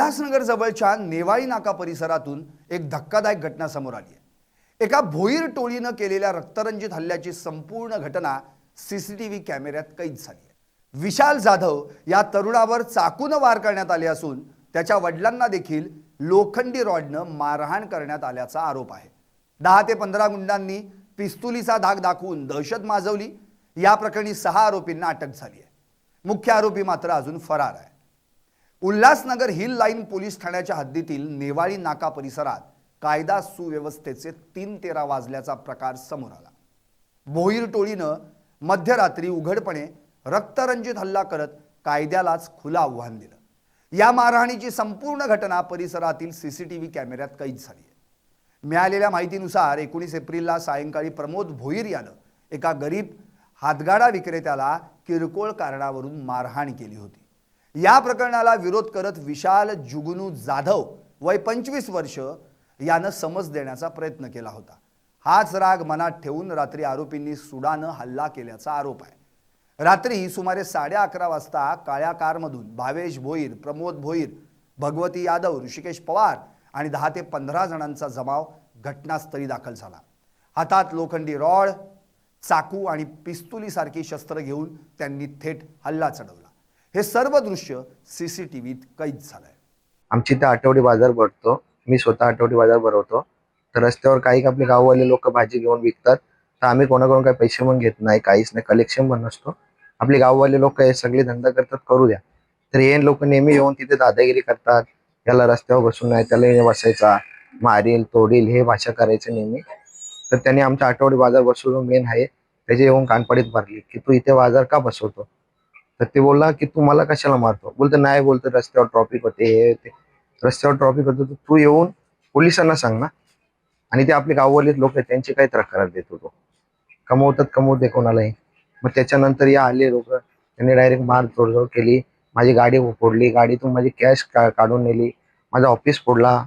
उल्हासनगर जवळच्या नेवाळी नाका परिसरातून एक धक्कादायक घटना समोर आली आहे। एका भोईर टोळीनं केलेल्या रक्तरंजित हल्ल्याची संपूर्ण घटना सीसीटीव्ही कॅमेऱ्यात कैद झाली आहे। विशाल जाधव या तरुणावर चाकूने वार करण्यात आले असून त्याच्या वडिलांना देखील लोखंडी रॉडनं मारहाण करण्यात आल्याचा आरोप आहे। 10 ते 15 गुंडांनी पिस्तुलीचा धाक दाखवून दहशत माजवली। या प्रकरणी 6 आरोपींना अटक झाली आहे। मुख्य आरोपी मात्र अजून फरार आहे। उल्हासनगर हिल लाईन पोलीस ठाण्याच्या हद्दीतील नेवाळी नाका परिसरात कायदा सुव्यवस्थेचे 3:13 वाजल्याचा प्रकार समोर आला। भोईर टोळीनं मध्यरात्री उघडपणे रक्तरंजित हल्ला करत कायद्यालाच खुलं आव्हान दिलं। या मारहाणीची संपूर्ण घटना परिसरातील सीसीटीव्ही कॅमेऱ्यात कैद झाली आहे। मिळालेल्या माहितीनुसार 19 एप्रिलला सायंकाळी प्रमोद भोईर यानं एका गरीब हातगाडा विक्रेत्याला किरकोळ कारणावरून मारहाण केली होती। या प्रकरणाला विरोध करत विशाल जुगनू जाधव वय 25 वर्ष यानं समज देण्याचा प्रयत्न केला होता। हाच राग मनात ठेवून रात्री आरोपींनी सुडानं हल्ला केल्याचा आरोप आहे। रात्री सुमारे 11:30 वाजता काळ्या कारमधून भावेश भोईर, प्रमोद भोईर, भगवती यादव, ऋषिकेश पवार आणि 10 ते 15 जणांचा जमाव घटनास्थळी दाखल झाला। हातात लोखंडी रॉड, चाकू आणि पिस्तुलीसारखी शस्त्र घेऊन त्यांनी थेट हल्ला चढवला। हे सर्व दृश्य सीसीटीव्हीत कैद झालंय। आमची इथे आठवडी बाजार भरतो। मी स्वतः आठवडी बाजार भरवतो। तर रस्त्यावर काही आपले गाववाले लोक भाजी घेऊन विकतात, तर आम्ही कोणाकडून काही पैसे पण घेत नाही, काहीच नाही, कलेक्शन पण नसतो। आपले गाववाले लोक हे सगळे धंदा करतात, करू द्या। तर हे लोक नेहमी येऊन तिथे दादागिरी करतात, त्याला रस्त्यावर बसून नाही, त्याला बसायचा, मारील तोडील हे भाषा करायचं नेहमी। तर त्यांनी आमचा आठवडी बाजार बसवलो मेन आहे, त्याचे येऊन कानपडीत भरली की तू इथे बाजार का बसवतो। तर ते बोलला की तू मला कशाला मारतो। बोलतो नाही, बोलतो रस्त्यावर ट्रॉफिक होते, हे ते रस्त्यावर ट्रॉफिक होतं तर तू येऊन पोलिसांना सांग ना। आणि ते आपले गाववाले लोक आहेत त्यांची काही तक्रार देतो, तो कमवतात, कमवू दे कोणालाही। मग त्याच्यानंतर या आले लोक, त्यांनी डायरेक्ट मार तोडजोड केली, माझी गाडी फोडली, गाडीतून माझी कॅश काढून नेली, माझा ऑफिस फोडला,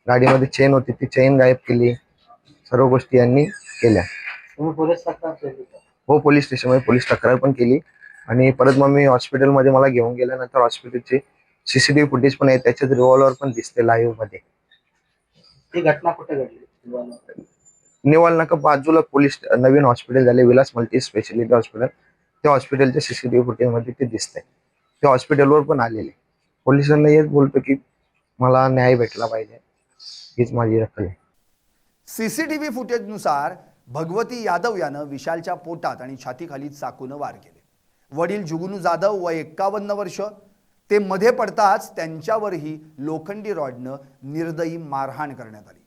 गाडीमध्ये चेन होती ती चेन गायब केली, सर्व गोष्टी यांनी केल्या। हो, पोलीस स्टेशनमध्ये पोलीस तक्रार पण केली। आणि परत मग मी हॉस्पिटलमध्ये मला घेऊन गेल्यानंतर हॉस्पिटलचे सीसीटीव्ही फुटेज पण आहे, त्याच्यात रिव्हॉल्वर पण दिसते लाईव्ह मध्ये। ही घटना कुठे घडली? निवाल नाका बाजूला पोलीस नवीन हॉस्पिटल झाले, विलास मल्टी स्पेशालिटी हॉस्पिटल, त्या हॉस्पिटलच्या सीसीटीव्ही फुटेज मध्ये ते दिसतंय। त्या हॉस्पिटलवर पण आलेले पोलिसांना हेच बोलतो की मला न्याय भेटला पाहिजे, हीच माझी रक्कल आहे। सीसीटीव्ही फुटेजनुसार भगवती यादव यानं विशालच्या पोटात आणि छातीखाली चाकूने वार केले। वडील जुगनू जाधव वय 51 वर्ष ते मध्ये पडताच त्यांच्यावरही लोखंडी रॉडनं निर्दयी मारहाण करण्यात आली।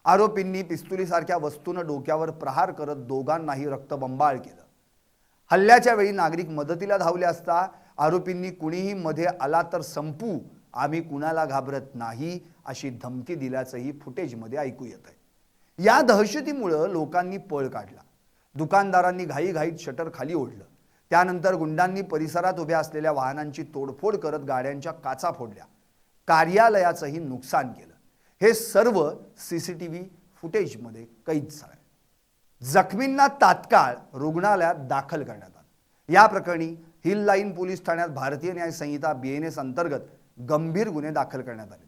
आरोपींनी पिस्तुलीसारख्या वस्तूनं डोक्यावर प्रहार करत दोघांनाही रक्तबंबाळ केलं। हल्ल्याच्या वेळी नागरिक मदतीला धावले असता आरोपींनी कुणीही मध्ये आला तर संपू, आम्ही कुणाला घाबरत नाही अशी धमकी दिल्याचंही फुटेजमध्ये ऐकू येतंय। या दहशतीमुळे लोकांनी पळ काढला। दुकानदारांनी घाईघाईत शटर खाली ओढलं। त्यानंतर गुंडांनी परिसरात उभ्या असलेल्या वाहनांची तोडफोड करत गाड्यांच्या काचा फोडल्या, कार्यालयाचंही नुकसान केलं। हे सर्व सीसीटीव्ही फुटेजमध्ये कैद झालंय। जखमींना तात्काळ रुग्णालयात दाखल करण्यात आलं। या प्रकरणी हिल लाईन पोलीस ठाण्यात भारतीय न्याय संहिता BNS अंतर्गत गंभीर गुन्हे दाखल करण्यात आले।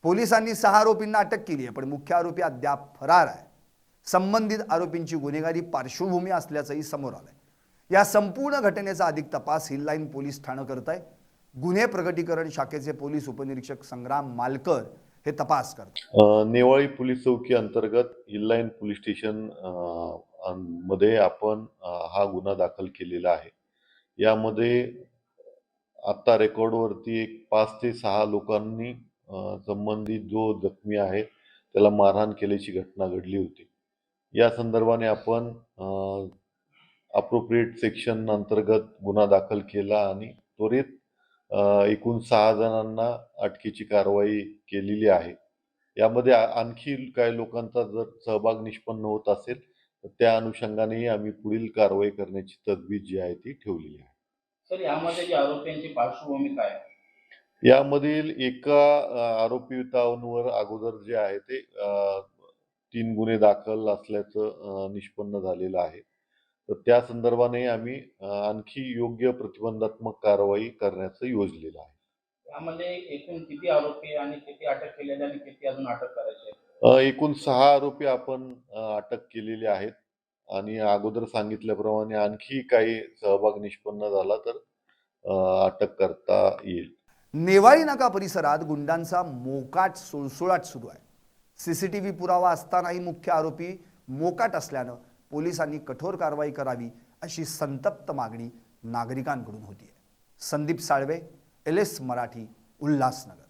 पोलिसांनी 6 आरोपींना अटक केली आहे, पण मुख्य आरोपी अद्याप फरार आहे। संबंधित आरोपींची गुन्हेगारी पार्श्वभूमी असल्याचंही समोर आलंय। या संपूर्ण घटनेचा अधिक तपास हिल लाईन पोलीस ठाणं करत आहे। गुन्हे प्रगटीकरण शाखेचे पोलीस उपनिरीक्षक संग्राम मालकर हे तपास करतात। नेवाळी पोलीस चौकी अंतर्गत हिल लाईन पोलीस स्टेशन मध्ये आपण हा गुन्हा दाखल केलेला आहे। यामध्ये आता रेकॉर्डवरती एक 5 ते 6 लोकांनी संबंधित जो जखमी आहे त्याला मारहाण केल्याची घटना घडली होती। या संदर्भाने आपण अप्रोप्रिएट सेक्शन अंतर्गत गुन्हा दाखल केला आणि त्वरित एकूण 6 जणांना अटकेची कारवाई केलेली आहे। यामध्ये आणखी काही लोकांचा जर सहभाग निष्पन्न होत असेल तर त्या अनुषंगानेही आम्ही पुढील कारवाई करण्याची तजवीज जी आहे ती ठेवलेली आहे। सर, यामध्ये जे आरोपींची पार्श्वभूमी काय आहे? यामधील एका आरोपितांवर अगोदर जे आहे ते 3 गुन्हे दाखल असल्याचं निष्पन्न झालेलं आहे। तर त्या संदर्भाने आम्ही आणखी योग्य प्रतिबंधात्मक कारवाई करण्याचं योजलेलं आहे। यामध्ये एकूण किती आरोपी आणि किती अटक केलेले आणि किती अजून अटक करायचे आहेत? एकूण 6 आरोपी आपण अटक केलेले आहेत आणि अगोदर सांगितल्याप्रमाणे आणखी काही सहभाग निष्पन्न झाला तर अटक करता येईल. नेवाळी नाका परिसरात गुंडांचा मोकाट सुळसुळाट सुरू आहे. सीसीटीव्ही पुरावा असतानाही मुख्य आरोपी मोकाट असल्यानं पोलिसांनी कठोर कारवाई करावी अशी संतप्त मागणी नागरिकांकडून होतीये. संदीप साळवे, LS मराठी, उल्हासनगर.